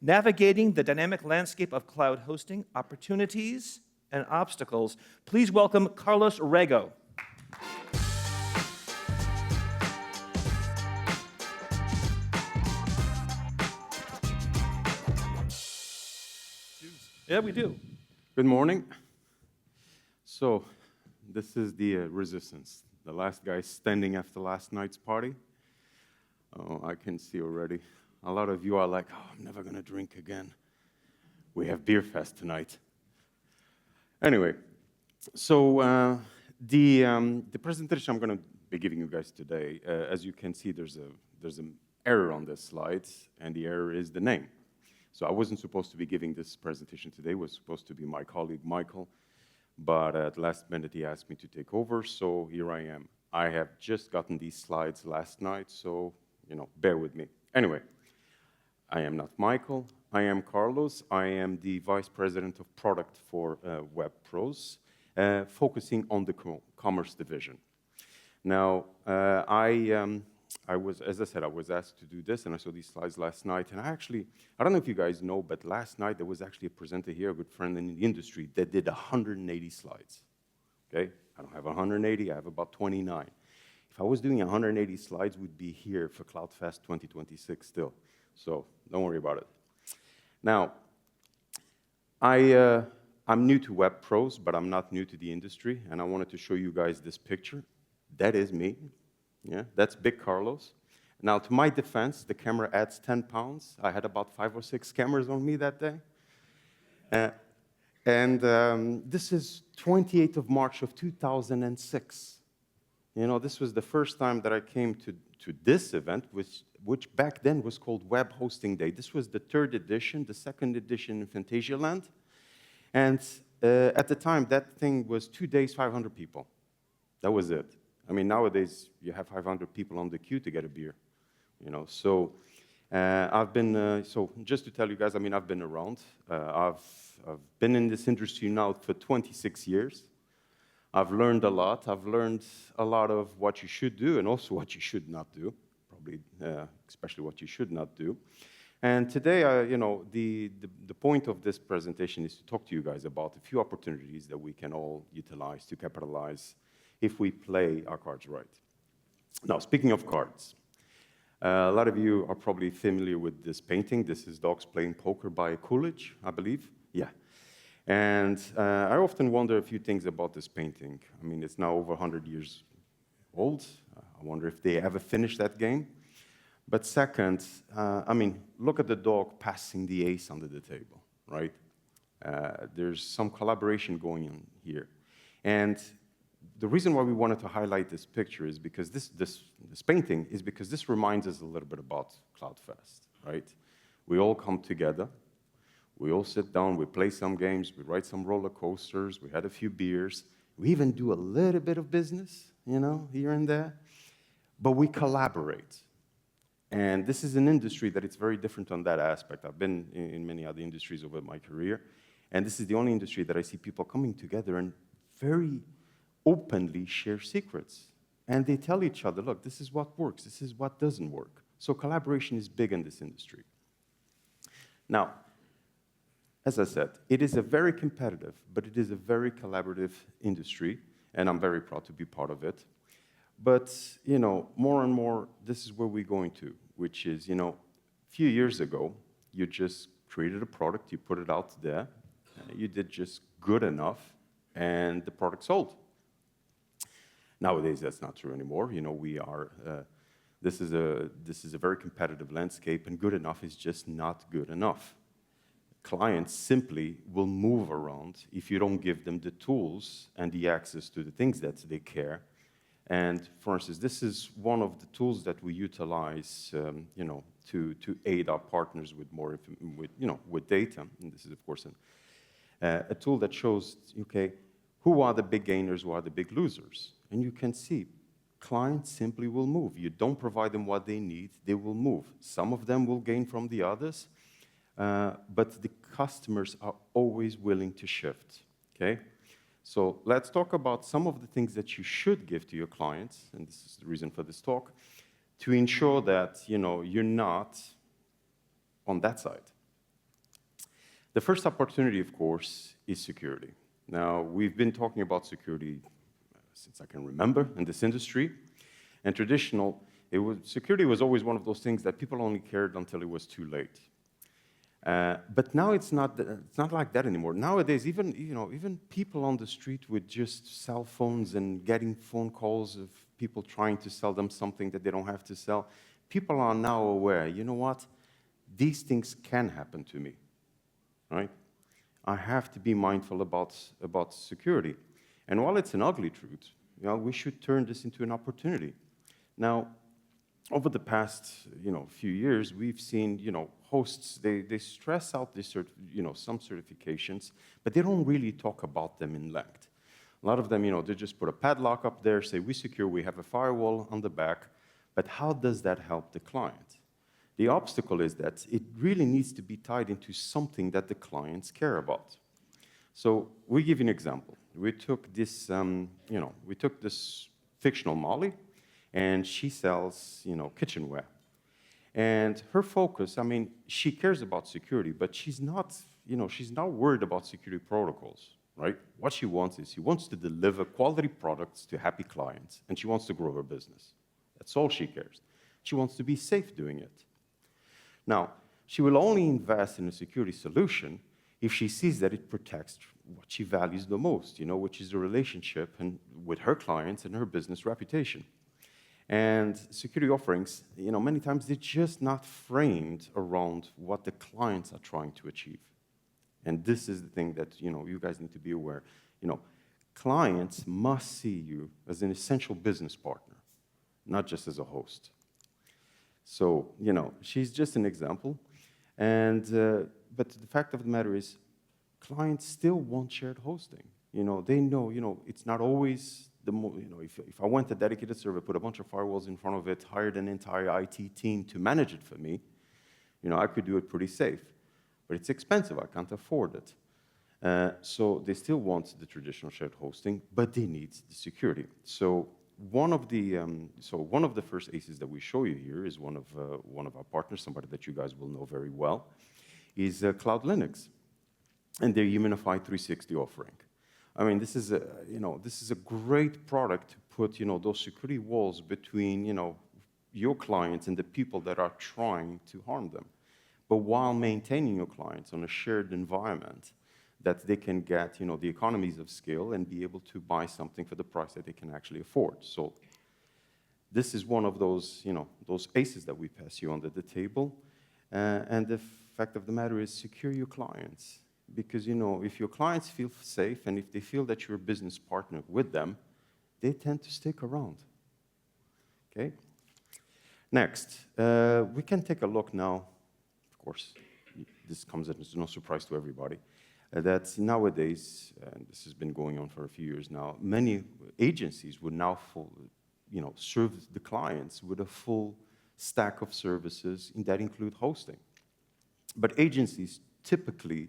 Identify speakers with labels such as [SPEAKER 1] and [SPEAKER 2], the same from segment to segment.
[SPEAKER 1] Navigating the Dynamic Landscape of Cloud Hosting, Opportunities and Obstacles. Please welcome Carlos Rego. Yeah, we do.
[SPEAKER 2] Good morning. So, this is the resistance. The last guy standing after last night's party. Oh, I can see already. A lot of you are like, oh, I'm never going to drink again. We have Beer Fest tonight. Anyway, so the presentation I'm going to be giving you guys today, as you can see, there's an error on this slide, and the error is the name. So I wasn't supposed to be giving this presentation today. It was supposed to be my colleague, Michael. But at the last minute, he asked me to take over, so here I am. I have just gotten these slides last night, so, bear with me. Anyway, I am not Michael. I am Carlos. I am the Vice President of Product for WebPros, focusing on the commerce division. Now, I was, as I said, I was asked to do this, and I saw these slides last night. And I don't know if you guys know, but last night there was actually a presenter here, a good friend in the industry, that did 180 slides. Okay? I don't have 180, I have about 29. If I was doing 180 slides, we'd be here for CloudFest 2026 still. So don't worry about it. Now, I'm new to WebPros, but I'm not new to the industry, and I wanted to show you guys this picture. That is me. Yeah, that's Big Carlos. Now, to my defense, the camera adds 10 pounds. I had about 5 or 6 cameras on me that day. This is 28th of March of 2006. This was the first time that I came to this event, which back then was called Web Hosting Day. This was the 3rd edition, the 2nd edition in Phantasialand. And at the time, that thing was 2 days, 500 people. That was it. I mean, nowadays, you have 500 people on the queue to get a beer, So I've been, so just to tell you guys, I mean, I've been around. I've been in this industry now for 26 years. I've learned a lot. I've learned a lot of what you should do and also what you should not do, probably especially what you should not do. And today, the point of this presentation is to talk to you guys about a few opportunities that we can all utilize to capitalize if we play our cards right. Now, speaking of cards, a lot of you are probably familiar with this painting. This is Dogs Playing Poker by Coolidge, I believe. Yeah. And I often wonder a few things about this painting. I mean, it's now over 100 years old. I wonder if they ever finished that game. But second, look at the dog passing the ace under the table, right? There's some collaboration going on here. And the reason why we wanted to highlight this picture is because this painting is because this reminds us a little bit about CloudFest, right? We all come together, we all sit down, we play some games, we ride some roller coasters, we had a few beers, we even do a little bit of business, here and there, but we collaborate. And this is an industry that it's very different on that aspect. I've been in many other industries over my career, and this is the only industry that I see people coming together and very openly share secrets. And they tell each other, look, this is what works, this is what doesn't work. So collaboration is big in this industry. Now, as I said, it is a very competitive, but it is a very collaborative industry, and I'm very proud to be part of it. But, more and more, this is where we're going to, which is, a few years ago, you just created a product, you put it out there, you did just good enough, and the product sold. Nowadays, that's not true anymore. This is a very competitive landscape, and good enough is just not good enough. Clients simply will move around if you don't give them the tools and the access to the things that they care. And for instance, this is one of the tools that we utilize, to aid our partners with more, with data. And this is, of course, a tool that shows, okay, who are the big gainers, who are the big losers. And you can see clients simply will move. You don't provide them what they need, they will move. Some of them will gain from the others, but the customers are always willing to shift, okay? So let's talk about some of the things that you should give to your clients, and this is the reason for this talk, to ensure that you're not on that side. The first opportunity, of course, is security. Now, we've been talking about security since I can remember in this industry, and security was always one of those things that people only cared until it was too late. But now it's not like that anymore. Nowadays, even people on the street with just cell phones and getting phone calls of people trying to sell them something that they don't have to sell, people are now aware, you know what? These things can happen to me, right? I have to be mindful about security. And while it's an ugly truth, we should turn this into an opportunity. Now, over the past, few years, we've seen, hosts, they stress out this some certifications, but they don't really talk about them in length. A lot of them, they just put a padlock up there, say, we secure, we have a firewall on the back, but how does that help the client? The obstacle is that it really needs to be tied into something that the clients care about. So we give you an example. We took this, fictional Molly, and she sells, kitchenware. And her focus, she cares about security, but she's not worried about security protocols, right? What she wants is she wants to deliver quality products to happy clients, and she wants to grow her business. That's all she cares. She wants to be safe doing it. Now, she will only invest in a security solution if she sees that it protects what she values the most, which is the relationship with her clients and her business reputation. And security offerings, many times they're just not framed around what the clients are trying to achieve. And this is the thing that, you guys need to be aware. Clients must see you as an essential business partner, not just as a host. So, she's just an example. And, but the fact of the matter is, clients still want shared hosting. They know, it's not always if I went a dedicated server, put a bunch of firewalls in front of it, hired an entire IT team to manage it for me, I could do it pretty safe. But it's expensive. I can't afford it. So they still want the traditional shared hosting, but they need the security. So one of the first ACEs that we show you here is one of our partners, somebody that you guys will know very well, is Cloud Linux, and their Unified 360 offering. This is a great product to put those security walls between your clients and the people that are trying to harm them, but while maintaining your clients on a shared environment that they can get the economies of scale and be able to buy something for the price that they can actually afford. So this is one of those those ACEs that we pass you under the table, and the fact of the matter is secure your clients. Because, if your clients feel safe and if they feel that you're a business partner with them, they tend to stick around. Okay? Next, we can take a look now. Of course, this comes as no surprise to everybody, that nowadays, and this has been going on for a few years now, many agencies would now serve the clients with a full stack of services, and that include hosting. But agencies typically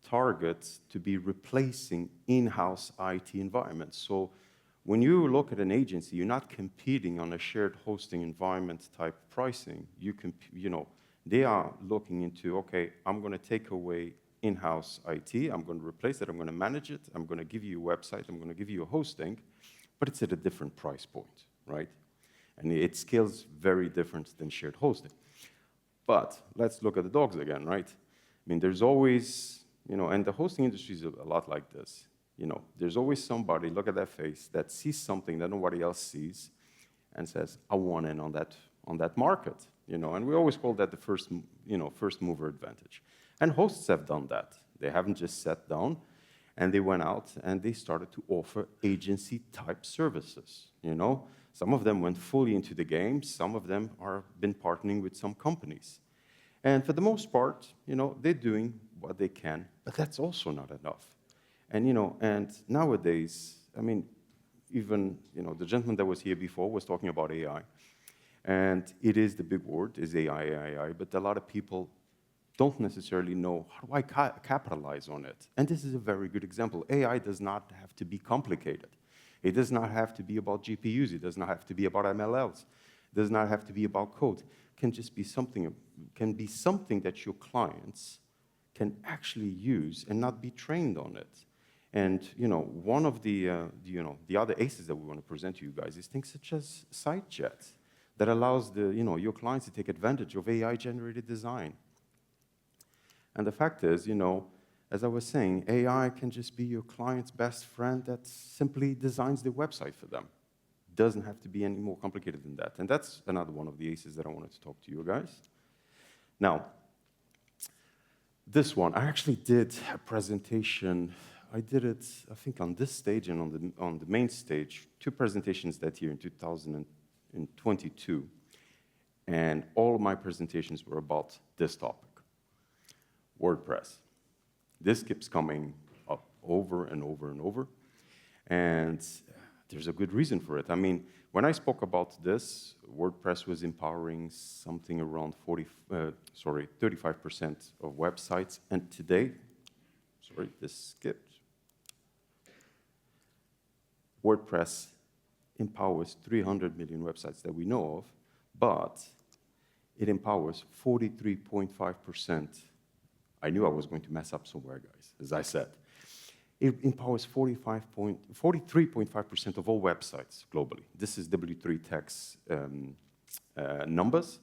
[SPEAKER 2] targets to be replacing in-house IT environments. So when you look at an agency, you're not competing on a shared hosting environment type pricing. They are looking into, okay, I'm going to take away in-house IT, I'm going to replace it, I'm going to manage it, I'm going to give you a website, I'm going to give you a hosting, but it's at a different price point, right? And it scales very different than shared hosting. But let's look at the dogs again, right? There's always, and the hosting industry is a lot like this. There's always somebody, look at that face, that sees something that nobody else sees and says, I want in on that market. And we always call that the first mover advantage. And hosts have done that. They haven't just sat down, and they went out and they started to offer agency-type services. Some of them went fully into the game. Some of them are been partnering with some companies. And for the most part, they're doing what they can, but that's also not enough. And, and nowadays, even, the gentleman that was here before was talking about AI. And it is the big word, is AI, but a lot of people don't necessarily know, how do I capitalize on it? And this is a very good example. AI does not have to be complicated. It does not have to be about GPUs. It does not have to be about MLLs. It does not have to be about code. It can just be something that your clients can actually use and not be trained on it. And one of the other aces that we want to present to you guys is things such as SiteJet that allows your clients to take advantage of AI-generated design. And the fact is, as I was saying, AI can just be your client's best friend that simply designs the website for them. Doesn't have to be any more complicated than that. And that's another one of the aces that I wanted to talk to you guys. Now, this one, I actually did a presentation. I did it, I think, on this stage and on the main stage, 2 presentations that year in 2022. And all of my presentations were about this topic, WordPress. This keeps coming up over and over and over. And there's a good reason for it. I mean, when I spoke about this, WordPress was empowering something around 35% of websites. And today, sorry, this skipped. WordPress empowers 300 million websites that we know of, but it empowers 43.5%. I knew I was going to mess up somewhere, guys, as I said. It empowers 43.5% of all websites globally. This is W3 Tech's numbers.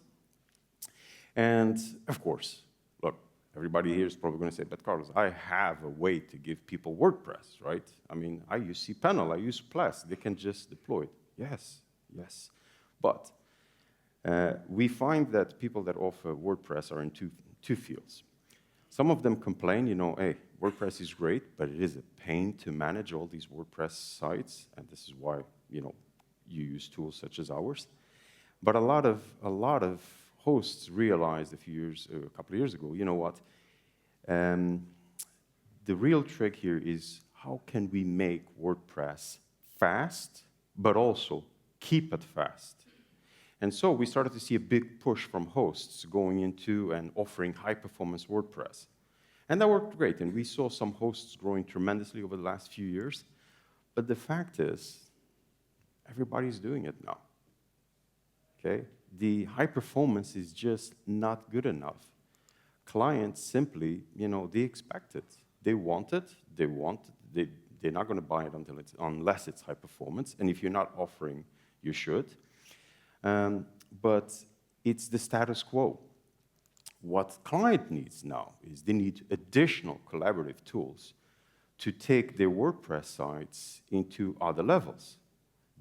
[SPEAKER 2] And of course, look, everybody here is probably going to say, but Carlos, I have a way to give people WordPress, right? I mean, I use cPanel, I use Plus. They can just deploy it. Yes, yes. But we find that people that offer WordPress are in two fields. Some of them complain, hey, WordPress is great, but it is a pain to manage all these WordPress sites, and this is why, you use tools such as ours. But a lot of hosts realized a couple of years ago, you know what? The real trick here is how can we make WordPress fast, but also keep it fast? And so we started to see a big push from hosts going into and offering high-performance WordPress. And that worked great, and we saw some hosts growing tremendously over the last few years. But the fact is, everybody's doing it now, okay? The high performance is just not good enough. Clients simply, they expect it. They want it. They're not going to buy it unless it's high performance. And if you're not offering, you should. But it's the status quo. What client needs now is they need additional collaborative tools to take their WordPress sites into other levels.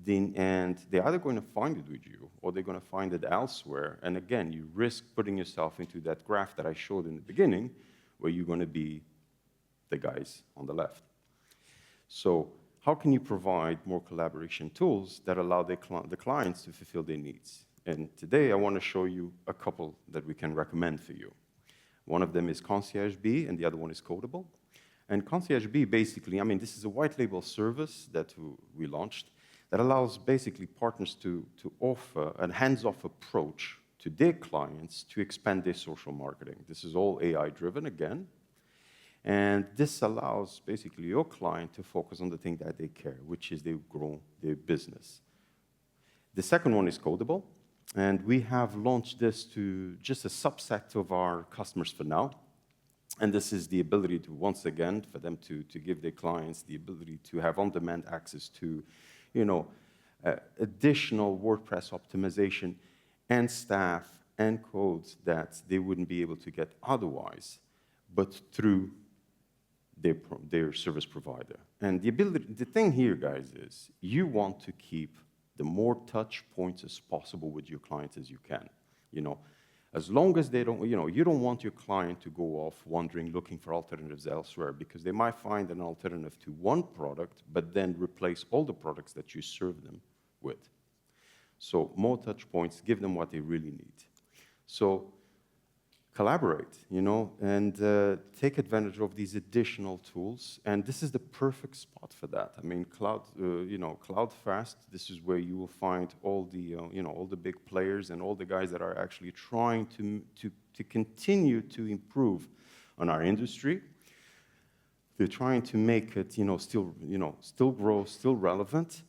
[SPEAKER 2] And they're either going to find it with you or they're going to find it elsewhere. And again, you risk putting yourself into that graph that I showed in the beginning where you're going to be the guys on the left. So how can you provide more collaboration tools that allow the clients to fulfill their needs? And today I want to show you a couple that we can recommend for you. One of them is Concierge B, and the other one is Codable. And Concierge B, basically, this is a white label service that we launched that allows basically partners to offer a hands-off approach to their clients to expand their social marketing. This is all AI-driven, again. And this allows basically your client to focus on the thing that they care, which is they grow their business. The second one is Codable. And we have launched this to just a subset of our customers for now. And this is the ability to, once again, for them to give their clients the ability to have on-demand access to, additional WordPress optimization and staff and codes that they wouldn't be able to get otherwise, but through their service provider. And the thing here, guys, is you want to keep the more touch points as possible with your clients as you can. As long as they don't, you don't want your client to go off wandering, looking for alternatives elsewhere, because they might find an alternative to one product, but then replace all the products that you serve them with. So more touch points, give them what they really need. So collaborate, and take advantage of these additional tools. And this is the perfect spot for that. CloudFest, this is where you will find all the, all the big players and all the guys that are actually trying to continue to improve on our industry. They're trying to make it, still grow, still relevant.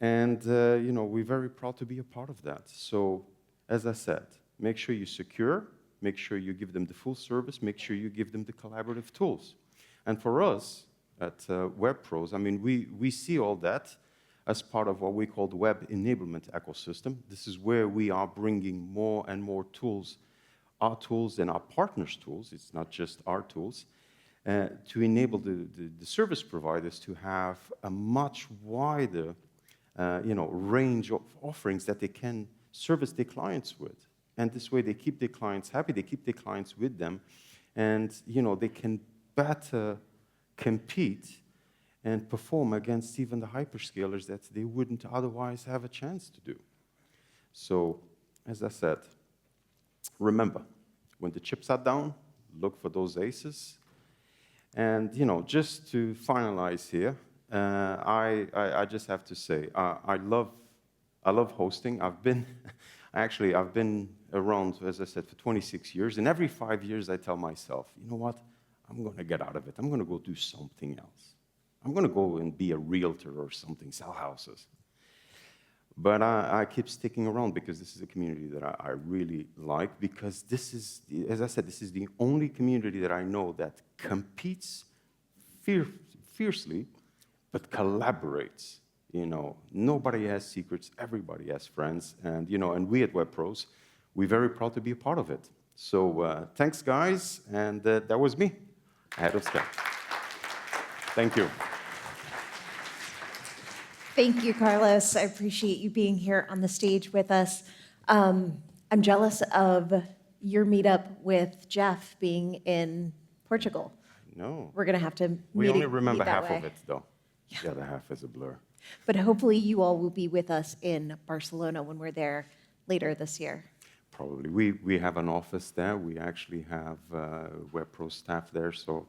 [SPEAKER 2] And, we're very proud to be a part of that. So, as I said, make sure you secure make sure you give them the full service, make sure you give them the collaborative tools. And for us at WebPros, I mean, we see all that as part of what we call the web enablement ecosystem. This is where we are bringing more and more tools, our tools and our partners' tools, it's not just our tools, to enable the service providers to have a much wider range of offerings that they can service their clients with. And this way they keep their clients happy, they keep their clients with them, and they can better compete and perform against even the hyperscalers that they wouldn't otherwise have a chance to do. So, as I said, remember, when the chips are down, look for those aces. And just to finalize here, I just have to say, I love hosting. I've been around, as I said, for 26 years, and every 5 years I tell myself, you know what, I'm going to get out of it. I'm going to go do something else. I'm going to go and be a realtor or something, sell houses. But I keep sticking around because this is a community that I really like, because this is, as I said, this is the only community that I know that competes fiercely, but collaborates. Nobody has secrets, everybody has friends, and and we at WebPros, we're very proud to be a part of it. So thanks, guys, and that was me, ahead of step. Thank you.
[SPEAKER 3] Thank you, Carlos. I appreciate you being here on the stage with us. I'm jealous of your meetup with Jeff being in Portugal.
[SPEAKER 2] No.
[SPEAKER 3] We're going to have to
[SPEAKER 2] We only remember
[SPEAKER 3] meet that
[SPEAKER 2] half
[SPEAKER 3] way.
[SPEAKER 2] of it, though. The other half is a blur.
[SPEAKER 3] But hopefully you all will be with us in Barcelona when we're there later this year.
[SPEAKER 2] Probably. We have an office there. We actually have WebPro staff there, so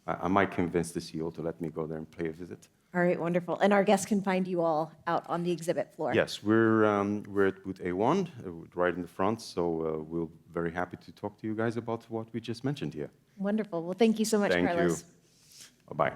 [SPEAKER 2] I might convince the CEO to let me go there and pay a visit.
[SPEAKER 3] All right, wonderful. And our guests can find you all out on the exhibit floor.
[SPEAKER 2] Yes, we're at booth A1, right in the front, so we're very happy to talk to you guys about what we just mentioned here.
[SPEAKER 3] Wonderful. Well, thank you so much,
[SPEAKER 2] Thank
[SPEAKER 3] Carlos.
[SPEAKER 2] you. Bye-bye.